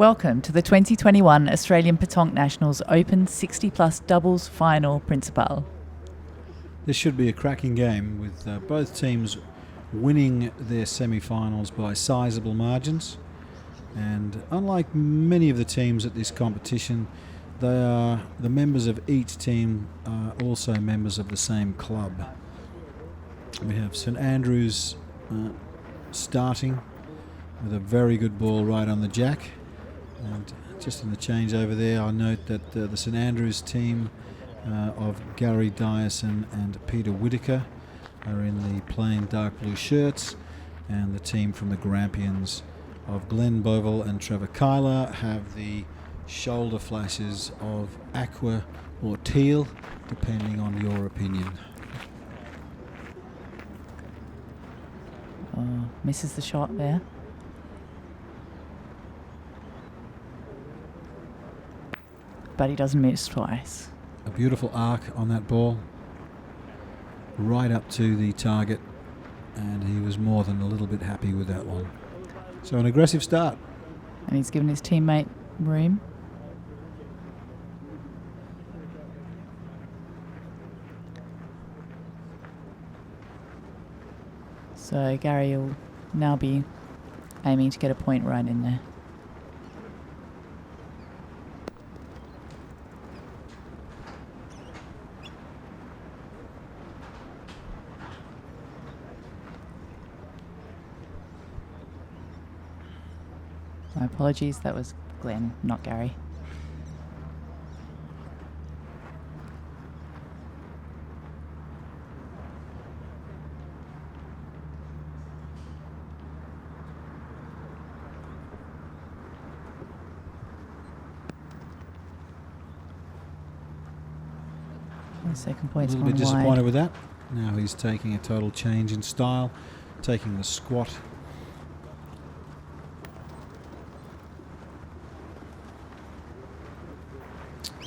Welcome to the 2021 Australian Petanque Nationals Open 60 Plus Doubles Final Principale. This should be a cracking game with both teams winning their semi-finals by sizable margins, and unlike many of the teams at this competition, the members of each team are also members of the same club. We have St Andrews starting with a very good ball right on the jack, and just in the change over there I note that the St Andrews team of Gary Dyson and Peter Whitaker are in the plain dark blue shirts, and the team from the Grampians of Glenn Bovell and Trevor Kyler have the shoulder flashes of aqua or teal, depending on your opinion. Oh, misses the shot there. But he doesn't miss twice. A beautiful arc on that ball, right up to the target, and he was more than a little bit happy with that one. So an aggressive start. And he's given his teammate room. So Gary will now be aiming to get a point right in there. My apologies, that was Glenn, not Gary. The second point's a little bit gone disappointed wide. with that. Now he's taking a total change in style, taking the squat.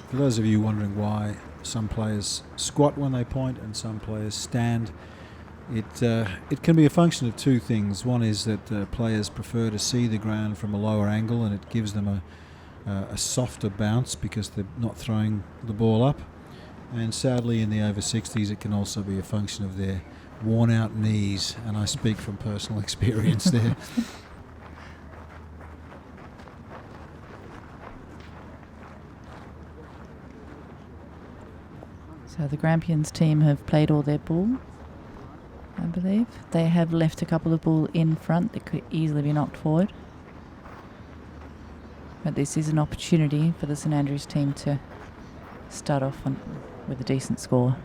For those of you wondering why some players squat when they point and some players stand, it can be a function of two things. One is that players prefer to see the ground from a lower angle, and it gives them a softer bounce because they're not throwing the ball up. And sadly, in the over 60s, it can also be a function of their worn out knees, and I speak from personal experience there. So the Grampians team have played all their ball, I believe. They have left a couple of ball in front that could easily be knocked forward. But this is an opportunity for the St Andrews team to start off with a decent score.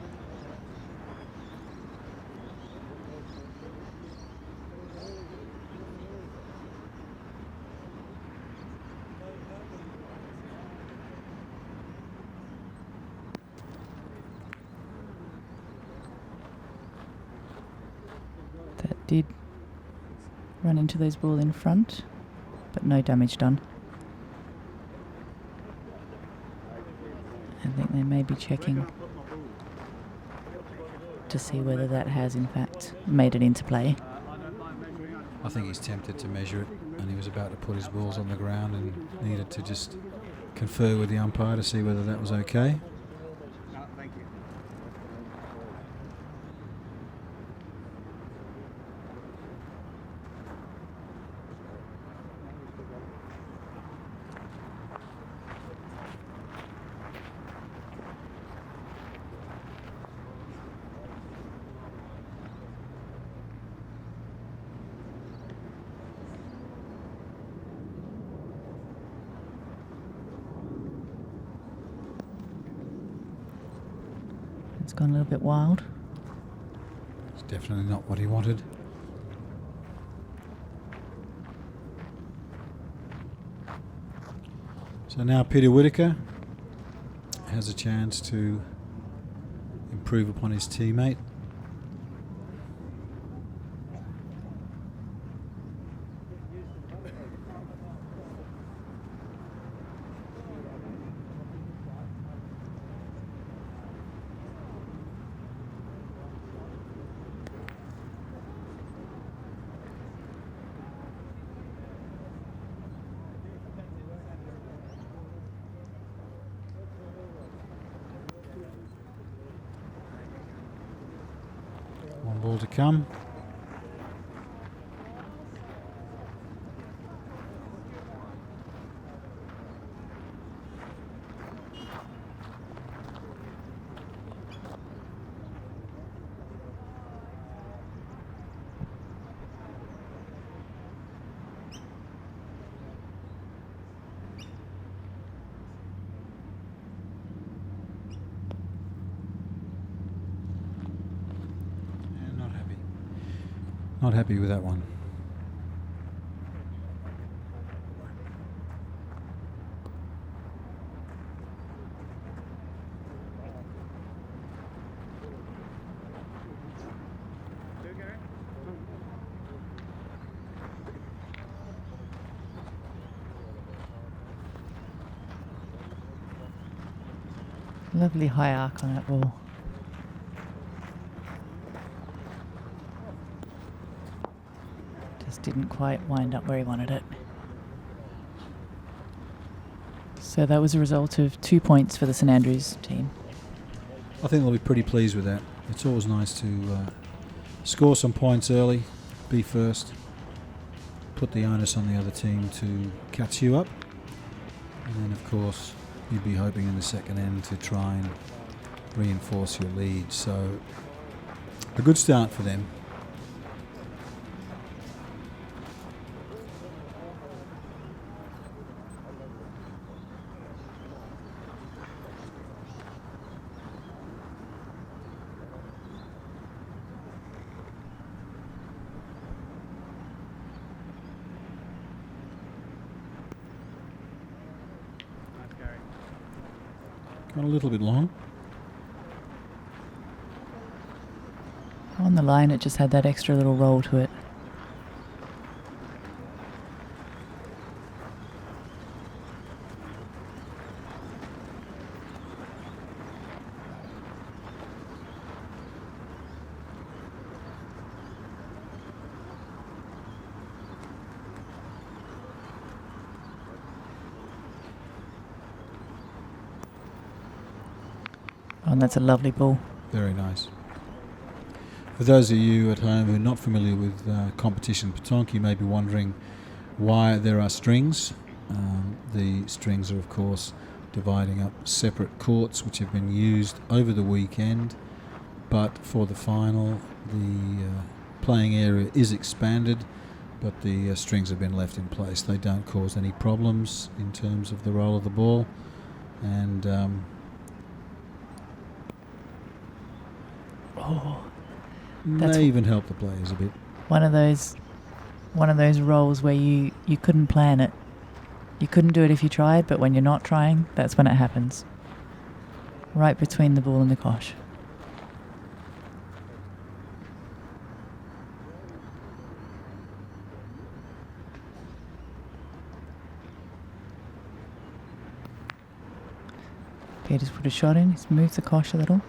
That did run into those ball in front, but no damage done. I think they may be checking to see whether that has in fact made it into play. I think he's tempted to measure it, and he was about to put his balls on the ground and needed to just confer with the umpire to see whether that was okay. It's gone a little bit wild. It's definitely not what he wanted. So now Peter Whitaker has a chance to improve upon his teammate. One ball to come. Not happy with that one. Lovely high arc on that ball. Just didn't quite wind up where he wanted it. So that was a result of 2 points for the St Andrews team. I think they'll be pretty pleased with that. It's always nice to score some points early, be first, put the onus on the other team to catch you up, and then of course you'd be hoping in the second end to try and reinforce your lead. So a good start for them. Got a little bit long. On the line, it just had that extra little roll to it. Oh, and that's a lovely ball. Very nice. For those of you at home who are not familiar with competition petanque, you may be wondering why there are strings. The strings are, of course, dividing up separate courts which have been used over the weekend, but for the final the playing area is expanded, but the strings have been left in place. They don't cause any problems in terms of the roll of the ball, and may even help the players a bit. One of those rolls where you couldn't plan it. You couldn't do it if you tried, but when you're not trying, that's when it happens. Right between the ball and the cosh. Peter's put a shot in, he's moved the cosh a little.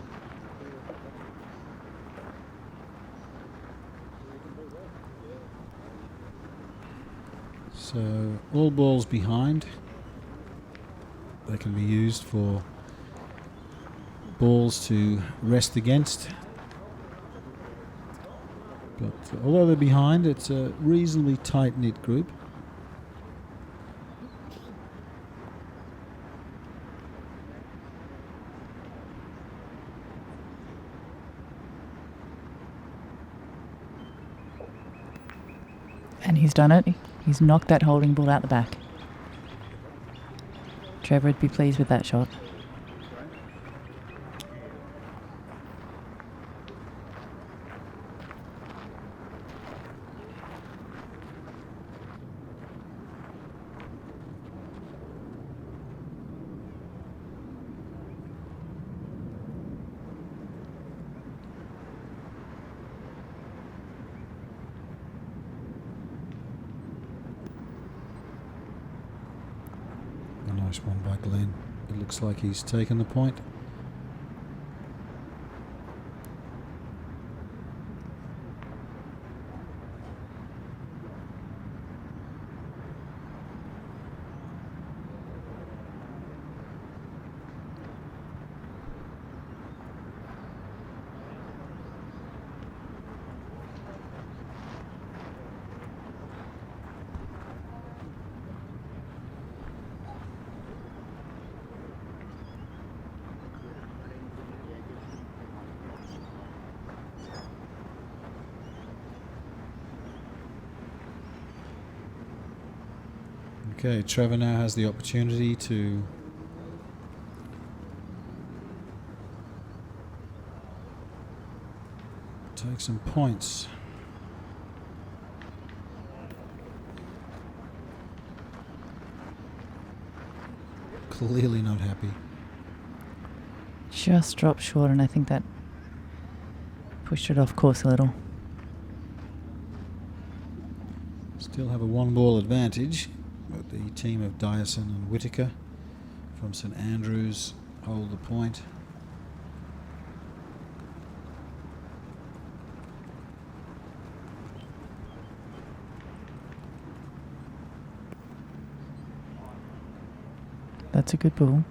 So all balls behind, they can be used for balls to rest against. But although they're behind, it's a reasonably tight-knit group. And he's done it. He's knocked that holding ball out the back. Trevor would be pleased with that shot. Nice one by Glenn. It looks like he's taken the point. Okay, Trevor now has the opportunity to take some points. Clearly not happy. Just dropped short, and I think that pushed it off course a little. Still have a 1-ball advantage, but the team of Dyson and Whitaker from St Andrews hold the point. That's a good ball.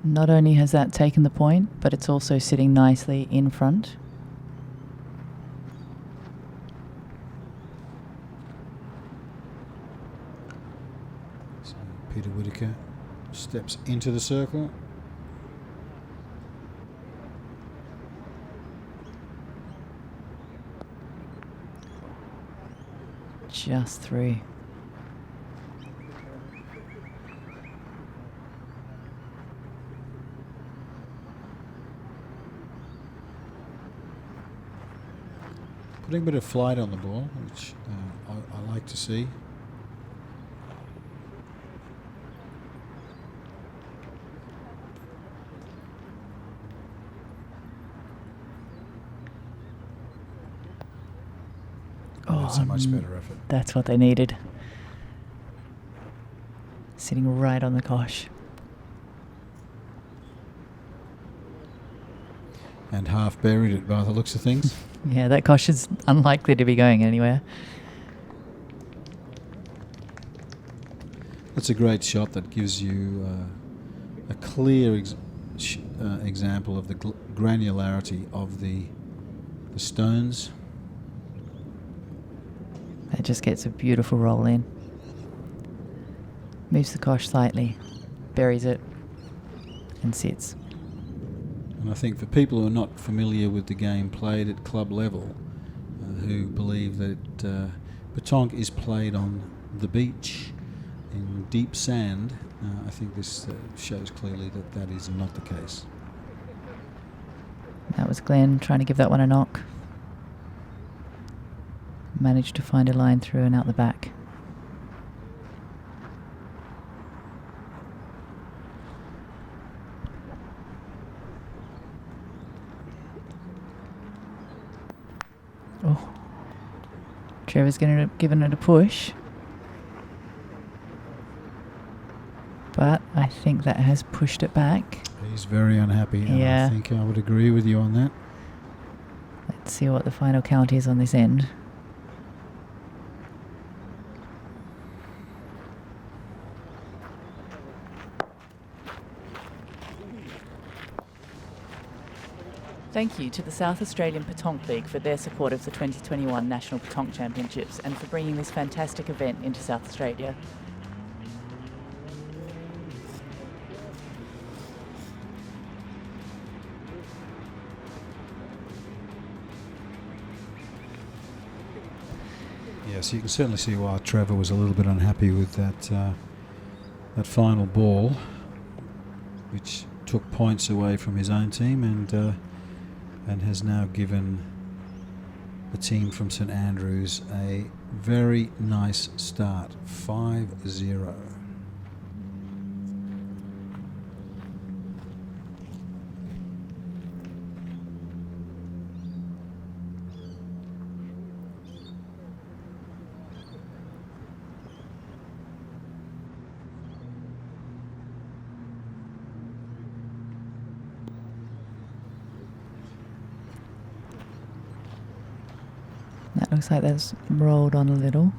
Not only has that taken the point, but it's also sitting nicely in front. So Peter Whitaker steps into the circle. Just through. Putting a bit of flight on the ball, which I like to see. Oh, that's a much better effort. That's what they needed. Sitting right on the cosh. And half buried it by the looks of things. Yeah, that cosh is unlikely to be going anywhere. That's a great shot that gives you a clear example of the granularity of the stones. It just gets a beautiful roll in. Moves the cosh slightly, buries it, and sits. And I think for people who are not familiar with the game played at club level, who believe that Petanque is played on the beach in deep sand, I think this shows clearly that that is not the case. That was Glenn trying to give that one a knock. Managed to find a line through and out the back. Oh, Trevor's giving it a push. But I think that has pushed it back. He's very unhappy, Yeah. and I think I would agree with you on that. Let's see what the final count is on this end. Thank you to the South Australian Petanque League for their support of the 2021 National Petanque Championships and for bringing this fantastic event into South Australia. Yes, you can certainly see why Trevor was a little bit unhappy with that final ball, which took points away from his own team and has now given the team from St Andrews a very nice start, 5-0. That looks like that's rolled on a little.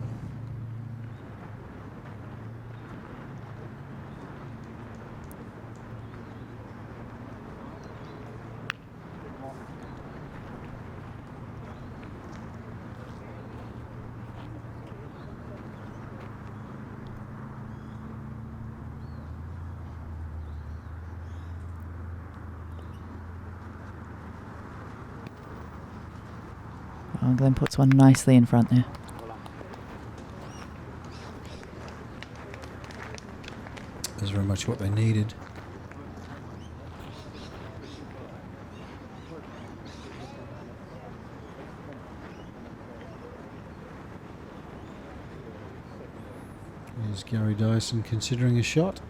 Oh, Glenn puts one nicely in front there. That's very much what they needed. Here's Gary Dyson considering a shot.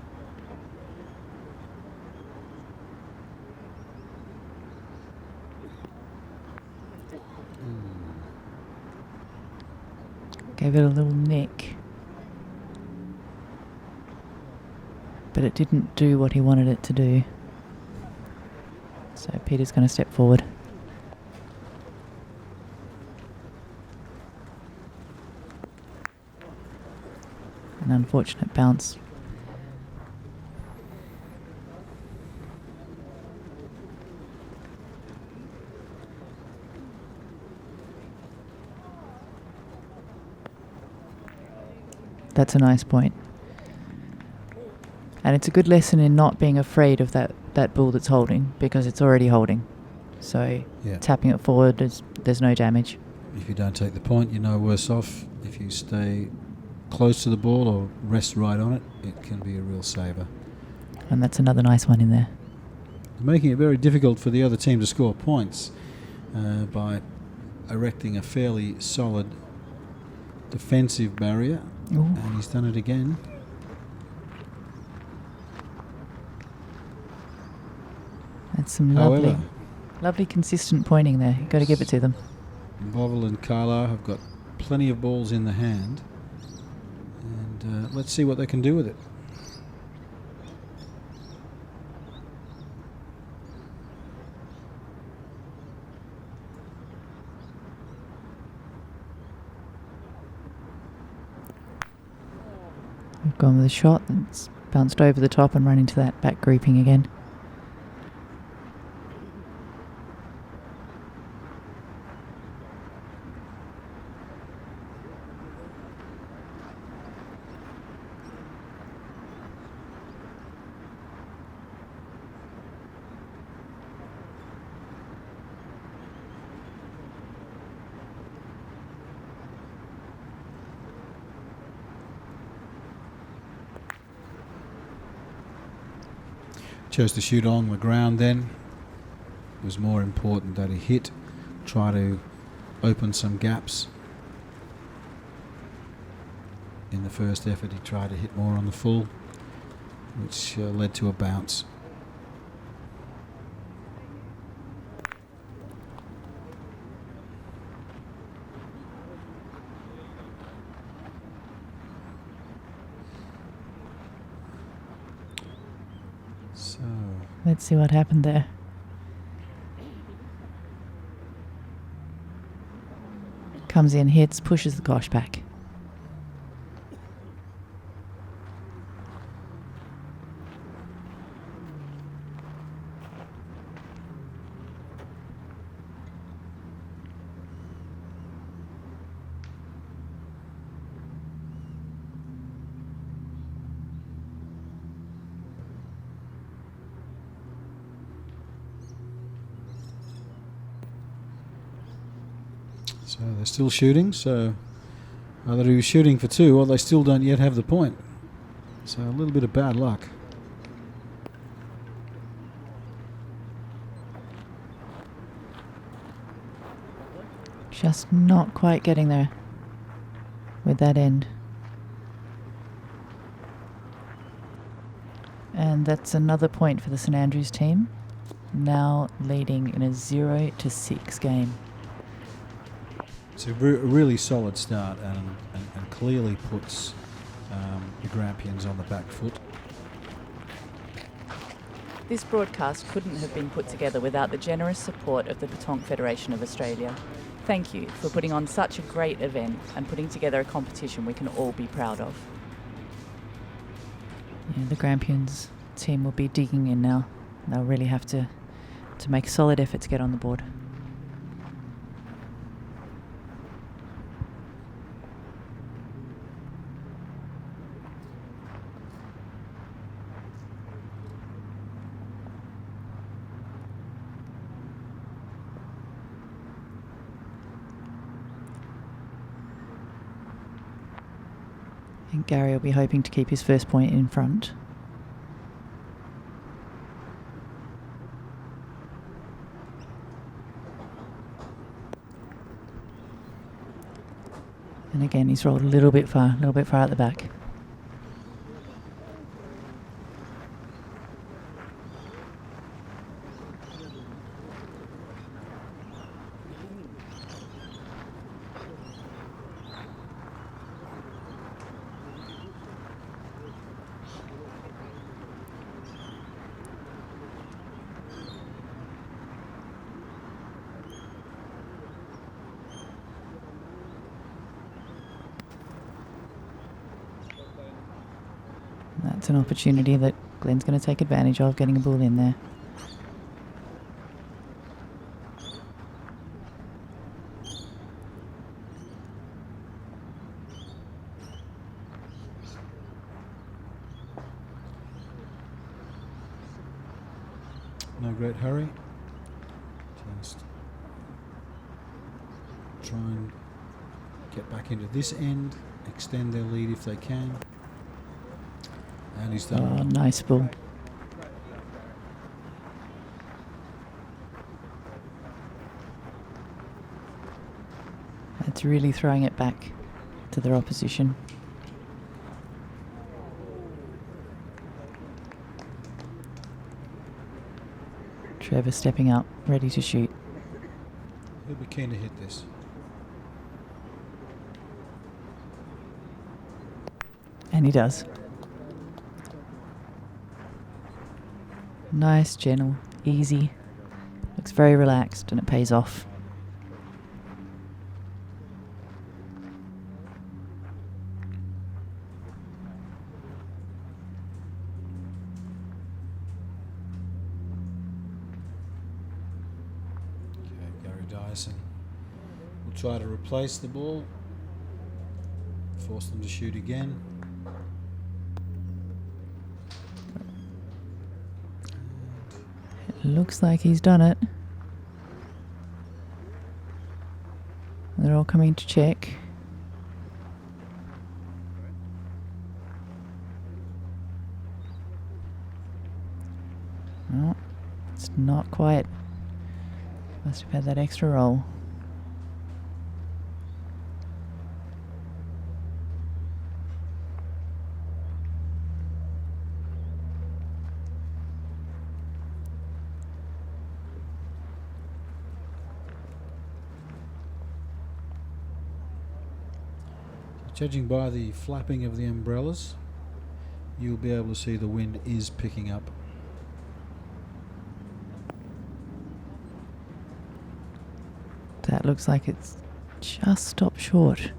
Gave it a little nick. But it didn't do what he wanted it to do. So Peter's going to step forward. An unfortunate bounce. That's a nice point. And it's a good lesson in not being afraid of that ball that's holding, because it's already holding. So tapping it forward, there's no damage. If you don't take the point, you're no worse off. If you stay close to the ball or rest right on it, it can be a real saver. And that's another nice one in there. Making it very difficult for the other team to score points by erecting a fairly solid defensive barrier. Ooh. And he's done it again. That's some lovely consistent pointing there. You've got to give it to them. Bovill and Carlisle have got plenty of balls in the hand. And let's see what they can do with it. We've gone with a shot that's bounced over the top and run into that back grouping again. Chose to shoot on the ground then. It was more important that he hit, try to open some gaps. In the first effort he tried to hit more on the full, which led to a bounce. Let's see what happened there. Comes in, hits, pushes the gosh back. So they're still shooting, so either he was shooting for two or they still don't yet have the point. So a little bit of bad luck. Just not quite getting there with that end. And that's another point for the St Andrews team, now leading in a 0-6 game. It's a really solid start and clearly puts the Grampians on the back foot. This broadcast couldn't have been put together without the generous support of the Petanque Federation of Australia. Thank you for putting on such a great event and putting together a competition we can all be proud of. Yeah, the Grampians team will be digging in now. They'll really have to make a solid effort to get on the board. think Gary will be hoping to keep his first point in front. And again, he's rolled a little bit far at the back. That's an opportunity that Glenn's going to take advantage of, getting a ball in there. No great hurry. Just try and get back into this end, extend their lead if they can. And he's done. Oh, nice ball. That's really throwing it back to their opposition. Trevor stepping up, ready to shoot. He'll be keen to hit this. And he does. Nice, gentle, easy. Looks very relaxed, and it pays off. Okay, Gary Dyson will try to replace the ball, force them to shoot again. Looks like he's done it. They're all coming to check. No, it's not quite. Must have had that extra roll. Judging by the flapping of the umbrellas, you'll be able to see the wind is picking up. That looks like it's just stopped short.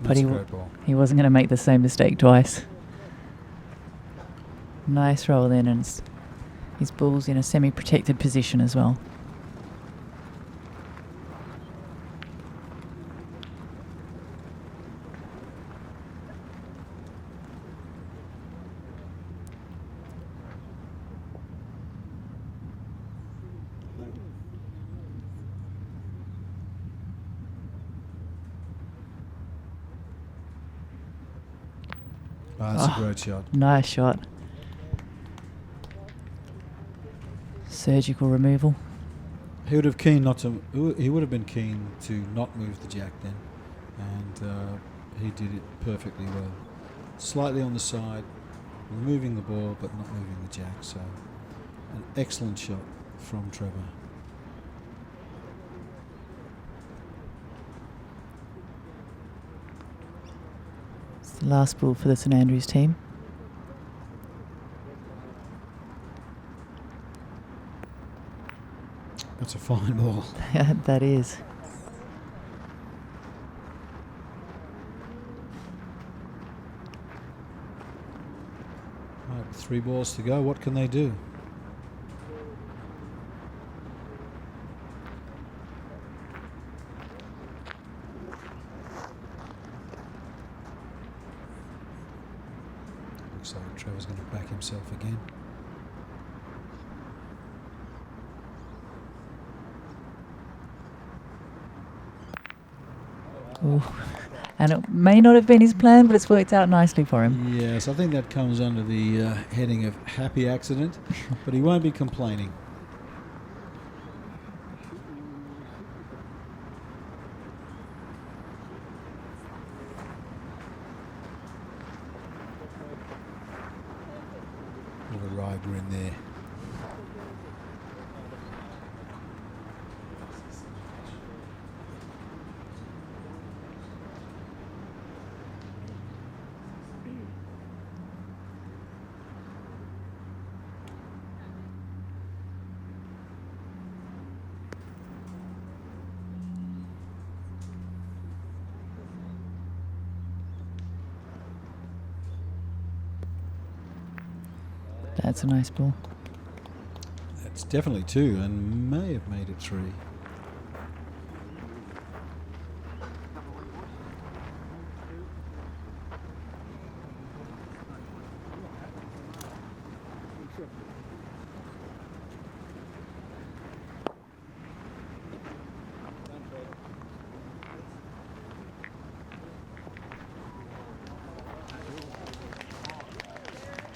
But he wasn't going to make the same mistake twice. Nice roll in, and his ball's in a semi-protected position as well. That's a great shot. Nice shot. Surgical removal. He would have keen not to. He would have been keen to not move the jack then, and he did it perfectly well. Slightly on the side, removing the ball but not moving the jack. So, an excellent shot from Trevor. It's the last ball for the St Andrews team. That's a fine ball. That is. Might 3 balls to go. What can they do? Looks like Trevor's going to back himself again. Ooh. And it may not have been his plan, but it's worked out nicely for him. Yes, I think that comes under the heading of happy accident, but he won't be complaining. Bit of a rider in there. That's a nice ball. That's definitely 2 and may have made it 3.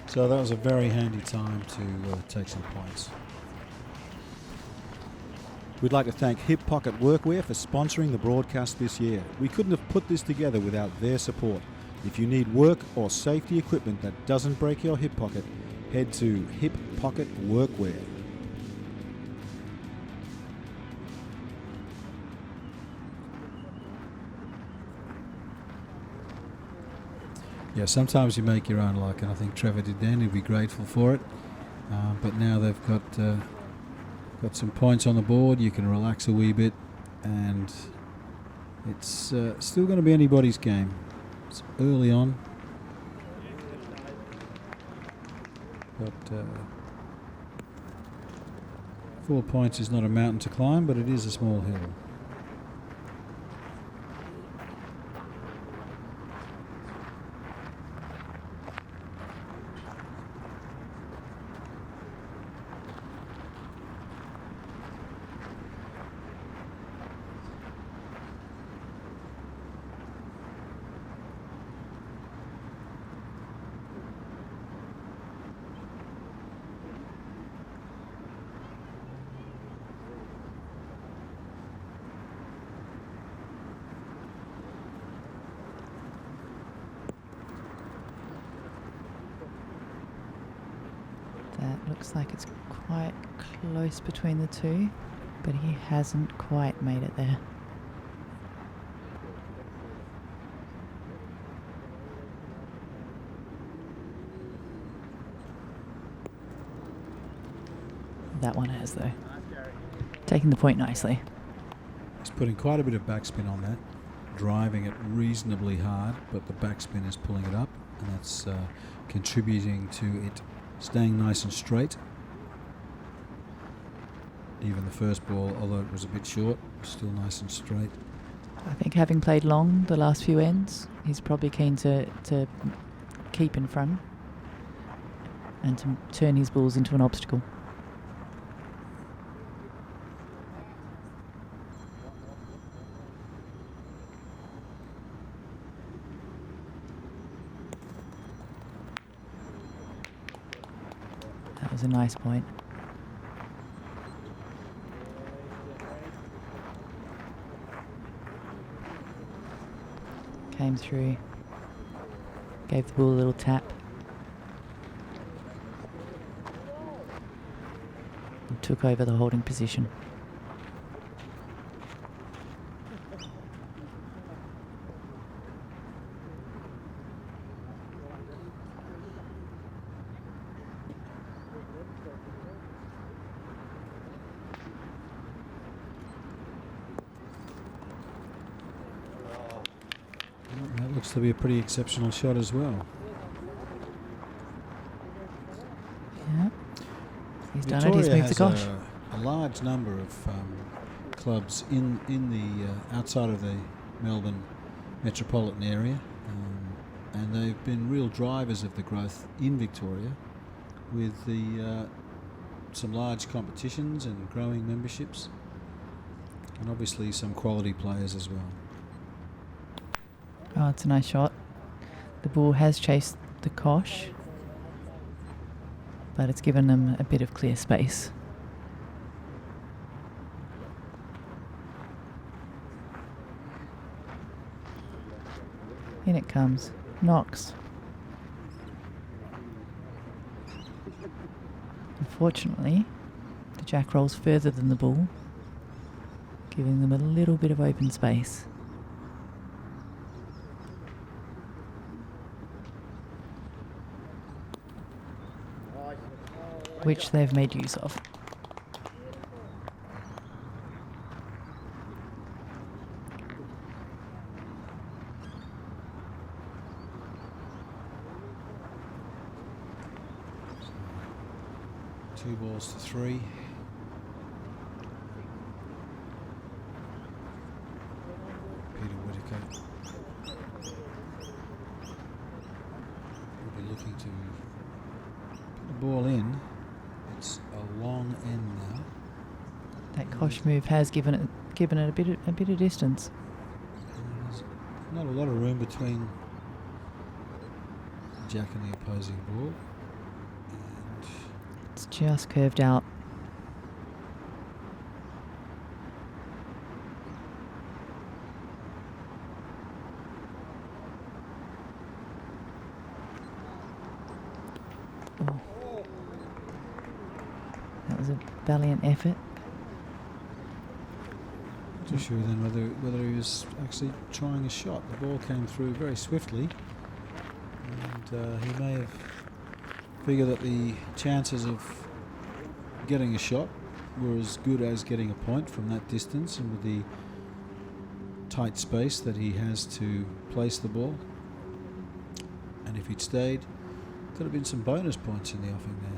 So that was a very handy time to take some points. We'd like to thank Hip Pocket Workwear for sponsoring the broadcast this year. We couldn't have put this together without their support. If you need work or safety equipment that doesn't break your hip pocket, head to Hip Pocket Workwear. Yeah, sometimes you make your own luck, and I think Trevor did then. He'd be grateful for it. But now they've got some points on the board. You can relax a wee bit, and it's still going to be anybody's game. It's early on, but 4 points is not a mountain to climb, but it is a small hill. That looks like it's quite close between the two, but he hasn't quite made it there. That one has, though. Taking the point nicely. He's putting quite a bit of backspin on that, driving it reasonably hard, but the backspin is pulling it up, and that's contributing to it staying nice and straight. Even the first ball, although it was a bit short, still nice and straight. I think having played long the last few ends, he's probably keen to keep in front and to turn his balls into an obstacle. That was a nice point. Came through, gave the ball a little tap, and took over the holding position. That looks to be a pretty exceptional shot as well. He's done it. He's Victoria moved the has gosh. a large number of clubs in the outside of the Melbourne metropolitan area, and they've been real drivers of the growth in Victoria with the some large competitions and growing memberships, and obviously some quality players as well. Oh, it's a nice shot. The ball has chased the cosh, but it's given them a bit of clear space. In it comes. Knocks. Unfortunately, the jack rolls further than the ball, giving them a little bit of open space. Which they've made use of. Two balls to three. Peter Whittaker will be looking to put the ball in. It's a long end now. That cosh move has given it a bit of distance. And there's not a lot of room between Jack and the opposing ball. And It's just curved out. Oh. That was a valiant effort. not too sure then whether he was actually trying a shot. The ball came through very swiftly, and he may have figured that the chances of getting a shot were as good as getting a point from that distance and with the tight space that he has to place the ball. And if he'd stayed, could have been some bonus points in the offing there.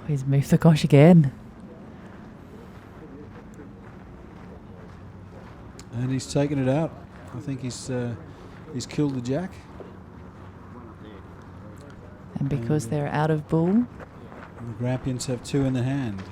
He's moved the gosh again. And he's taken it out. I think he's killed the jack. And because they're out of ball, And the Grampians have two in the hand.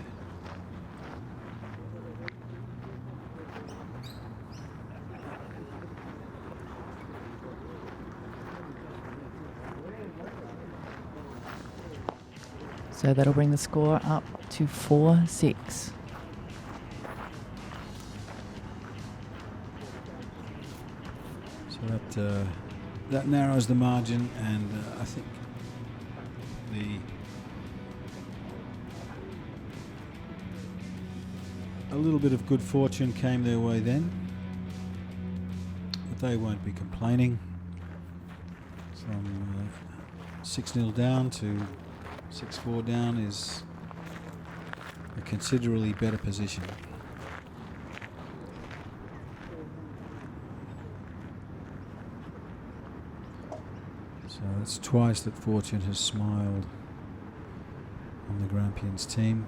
so that'll bring the score up to 4-6. So that narrows the margin, and I think a little bit of good fortune came their way then, but they won't be complaining. From 6-0 down to 6-4 down is a considerably better position. So it's twice that fortune has smiled on the Grampians team.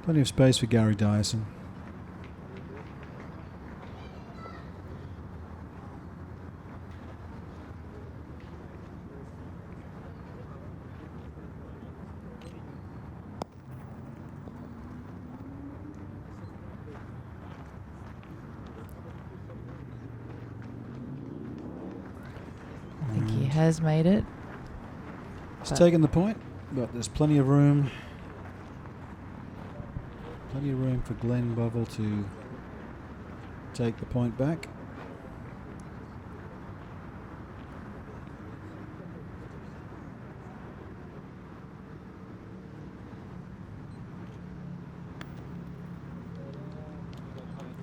Plenty of space for Gary Dyson. I think he has made it. He's taken the point, but there's plenty of room. Plenty of room for Glenn Bovell to take the point back.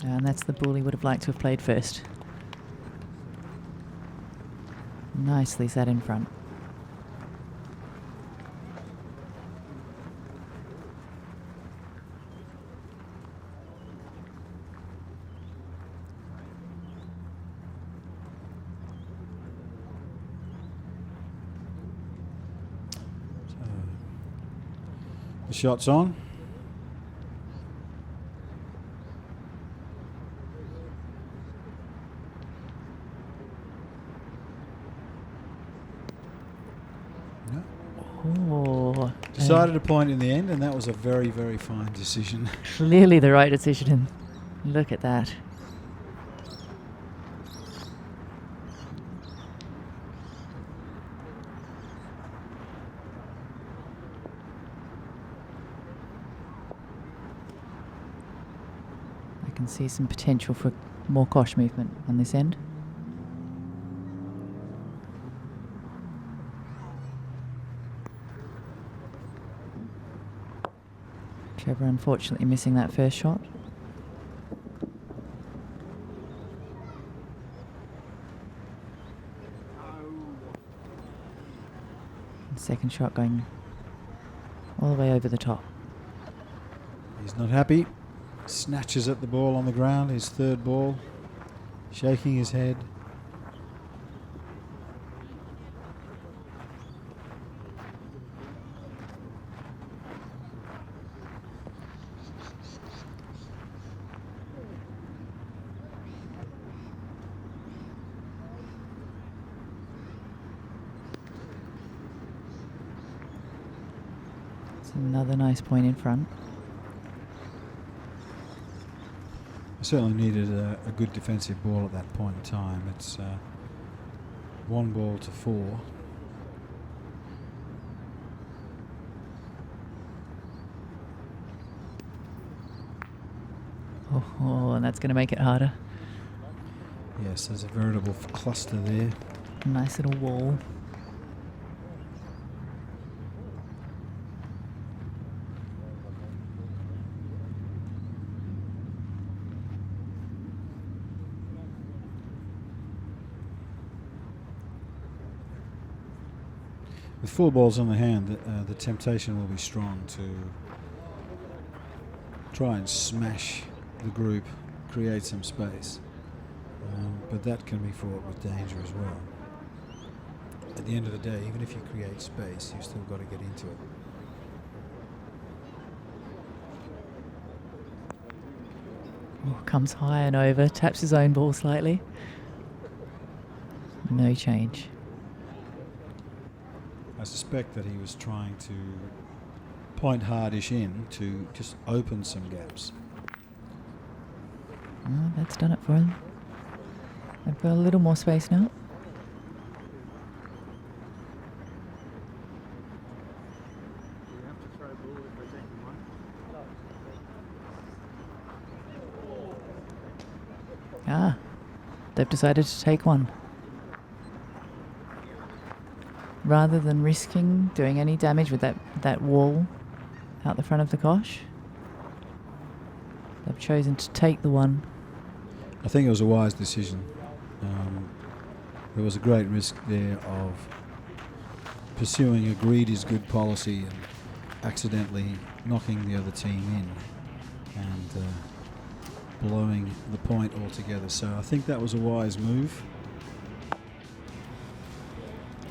And that's the ball he would have liked to have played first. Nicely set in front. The shot's on. Oh, Decided a point in the end, and that was a very, very fine decision. clearly the right decision. Look at that. I can see some potential for more kosh movement on this end. Trevor unfortunately missing that first shot. And second shot going all the way over the top. He's not happy. Snatches at the ball on the ground, his third ball, shaking his head. It's another nice point in front. I certainly needed a good defensive ball at that point in time. It's 1 ball to 4. Oh, and that's going to make it harder. Yes, there's a veritable cluster there. Nice little wall. With 4 balls on the hand, the temptation will be strong to try and smash the group, create some space. But that can be fraught with danger as well. At the end of the day, even if you create space, you've still got to get into it. Oh, comes high and over, taps his own ball slightly. No change. I suspect that he was trying to point hardish in to just open some gaps. Oh, that's done it for him. They've got a little more space now. Ah, they've decided to take one. Rather than risking doing any damage with that wall out the front of the kosh, they've chosen to take the one. I think it was a wise decision. There was a great risk there of pursuing a greed is good policy and accidentally knocking the other team in and blowing the point altogether. So I think that was a wise move.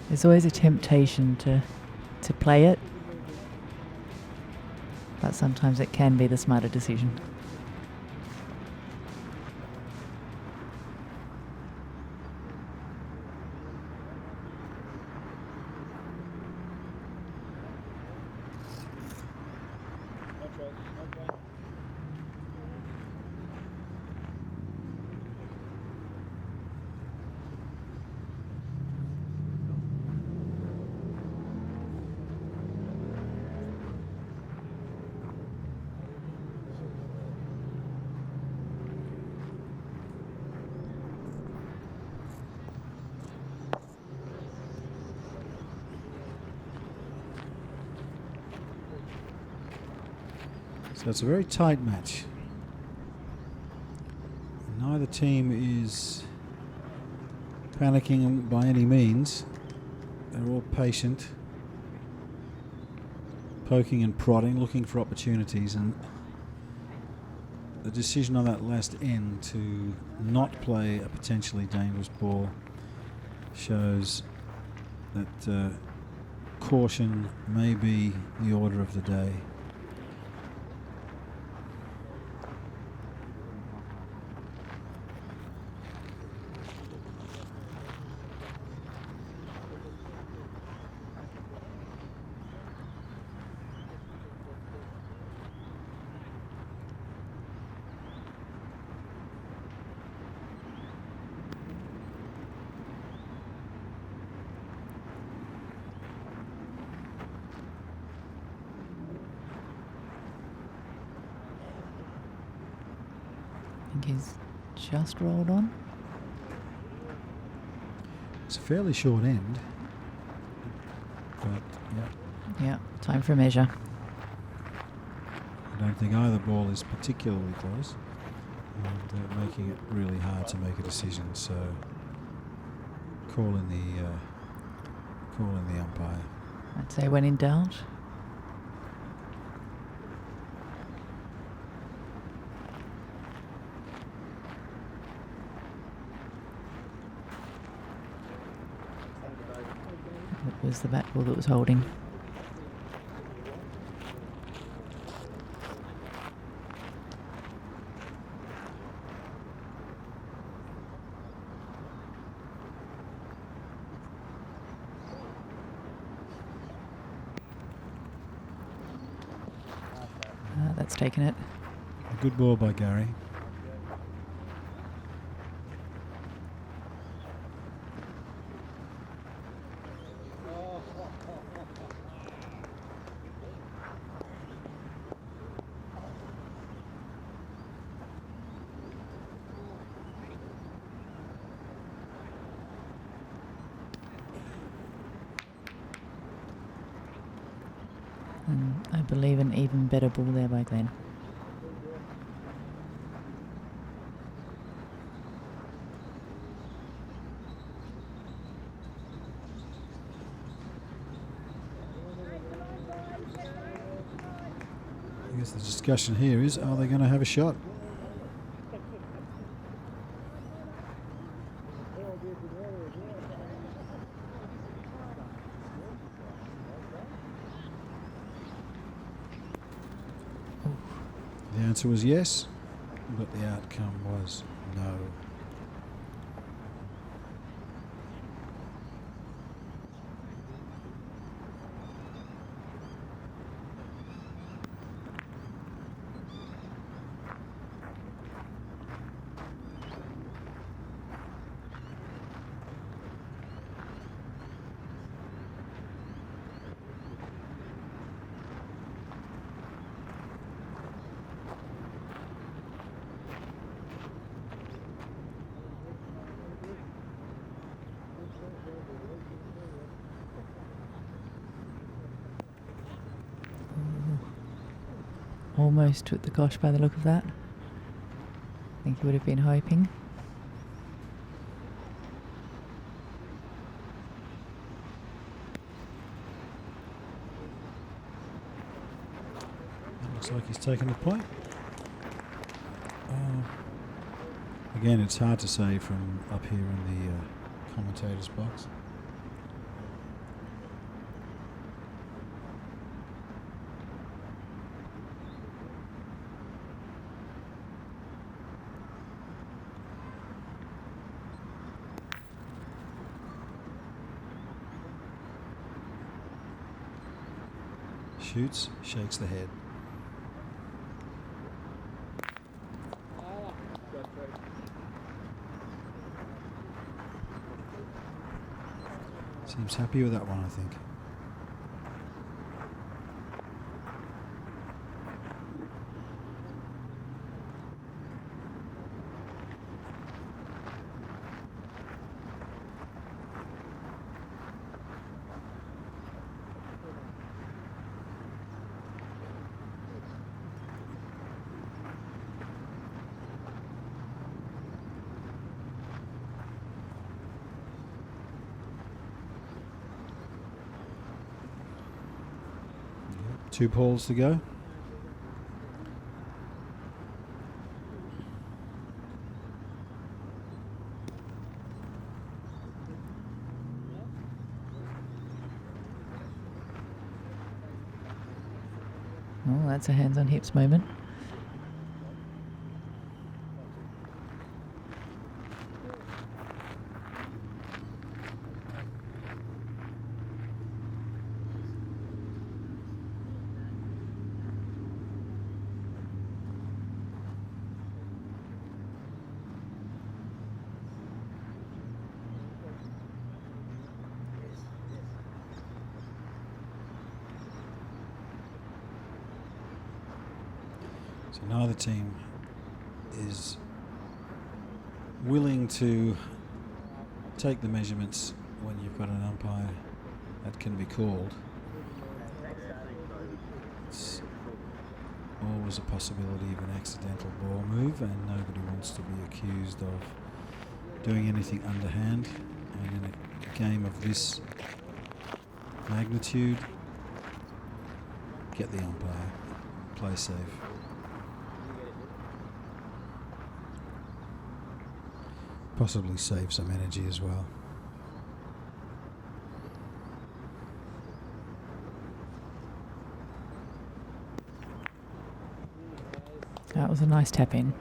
There's always a temptation to play it, but sometimes it can be the smarter decision. So it's a very tight match. Neither team is panicking by any means. They're all patient, poking and prodding, looking for opportunities, and the decision on that last end to not play a potentially dangerous ball shows that caution may be the order of the day. I think he's just rolled on. It's a fairly short end, but yeah, Yeah, time for a measure. I don't think either ball is particularly close, and making it really hard to make a decision. So, call in the umpire. I'd say when in doubt. It was the back ball that was holding. That's taken it. A good ball by Gary. And I believe an even better ball there by Glenn. I guess the discussion here is, are they going to have a shot? The answer was yes, but the outcome was no. Almost took the gosh by the look of that. I think he would have been hoping. It looks like he's taken the point. Again, it's hard to say from up here in the commentator's box. Shoots, shakes the head. Seems happy with that one, I think. 2 balls to go. Oh, that's a hands on hips moment. So neither team is willing to take the measurements when you've got an umpire that can be called. It's always a possibility of an accidental ball move, and nobody wants to be accused of doing anything underhand. And in a game of this magnitude, get the umpire, play safe. Possibly save some energy as well. That was a nice tap in.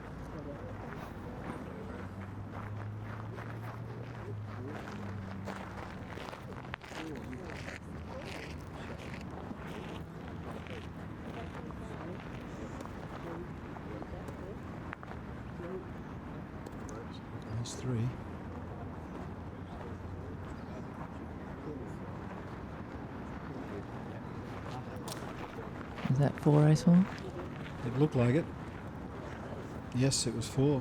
That's 3. Is that 4 I saw? It looked like it. Yes, it was 4.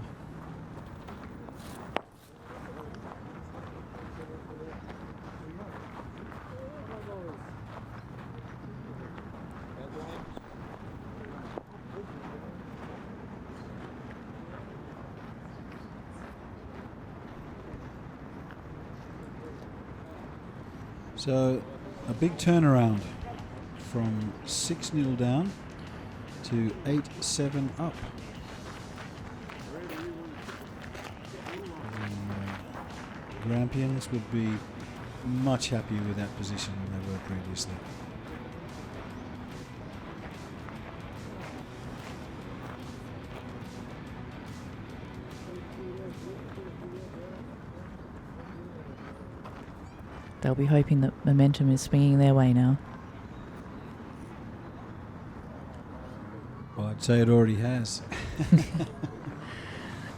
So a big turnaround from 6-0 down to 8-7 up. The Grampians would be much happier with that position than they were previously. They'll be hoping that momentum is swinging their way now. Well, I'd say it already has.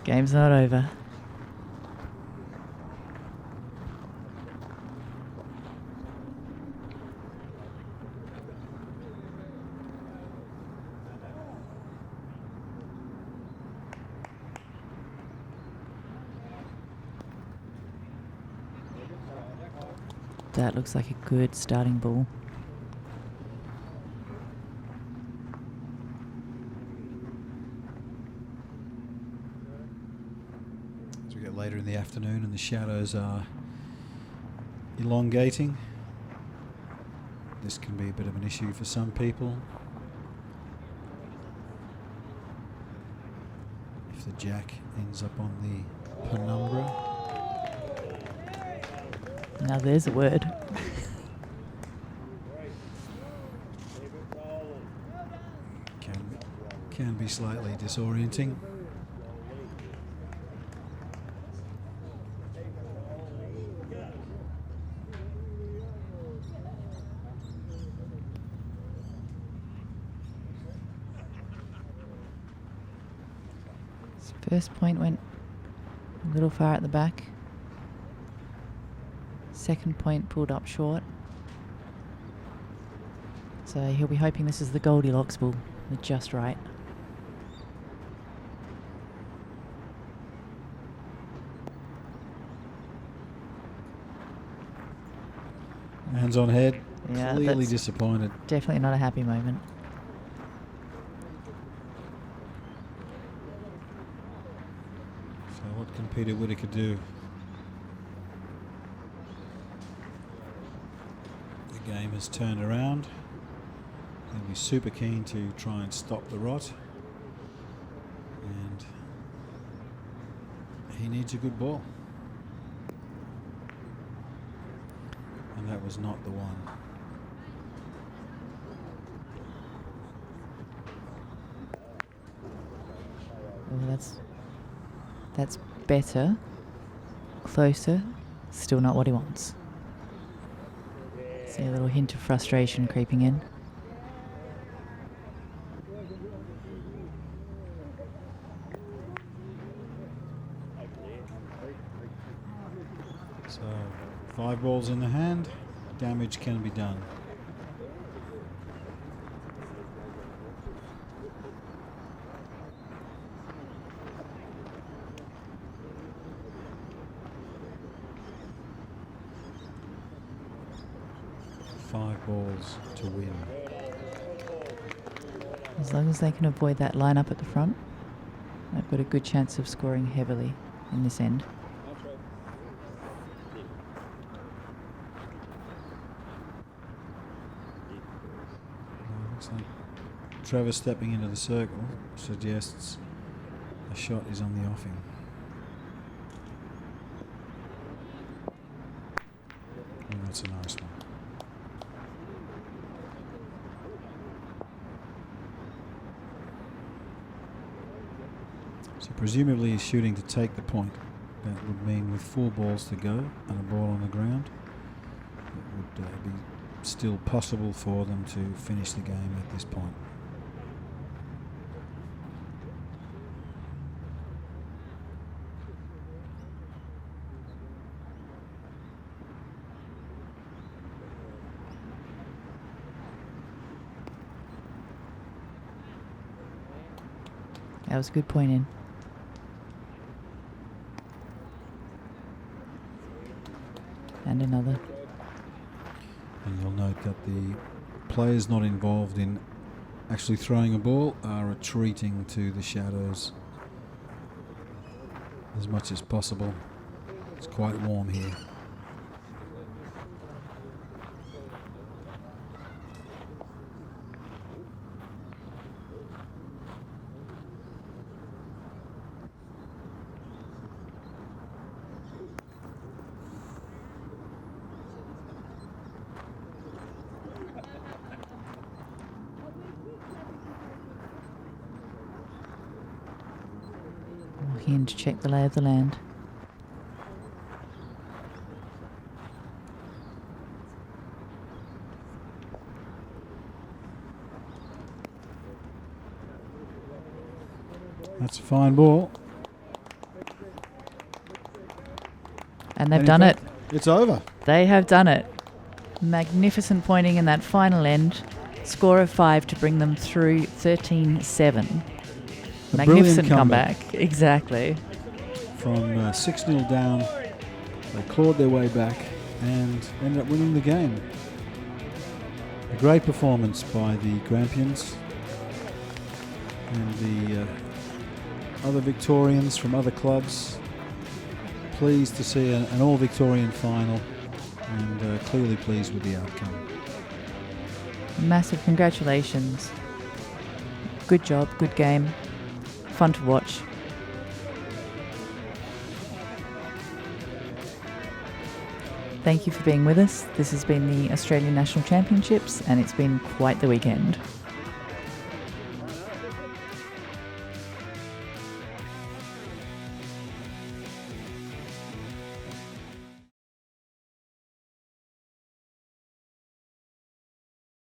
Game's not over. That looks like a good starting ball. As we get later in the afternoon and the shadows are elongating, this can be a bit of an issue for some people. If the jack ends up on the penumbra. Now there's a word. Can be slightly disorienting. First point went a little far at the back. Second point pulled up short. So he'll be hoping this is the Goldilocks ball, just right. Hands on head, Yeah, clearly that's disappointed. definitely not a happy moment. So what can Peter Whittaker do? The game has turned around. He'll be super keen to try and stop the rot. And he needs a good ball. And that was not the one. Oh, that's better. Closer. Still not what he wants. See a little hint of frustration creeping in. So 5 balls in the hand, damage can be done. Five balls to win. As long as they can avoid that line up at the front, they've got a good chance of scoring heavily in this end. Looks like Trevor stepping into the circle suggests a shot is on the offing. And that's a nice one. So presumably he's shooting to take the point. That would mean with 4 balls to go and a ball on the ground, it would be still possible for them to finish the game at this point. That was a good point in. And another. And you'll note that the players not involved in actually throwing a ball are retreating to the shadows as much as possible. It's quite warm here. In to check the lay of the land. That's a fine ball. And they've done it. It's over. They have done it. Magnificent pointing in that final end. Score of 5 to bring them through 13-7. Magnificent comeback. Exactly. From 6-0 down, they clawed their way back and ended up winning the game. A great performance by the Grampians and the other Victorians from other clubs. Pleased to see an all-Victorian final and clearly pleased with the outcome. Massive congratulations. Good job, good game. Fun to watch. Thank you for being with us. This has been the Australian National Championships and it's been quite the weekend.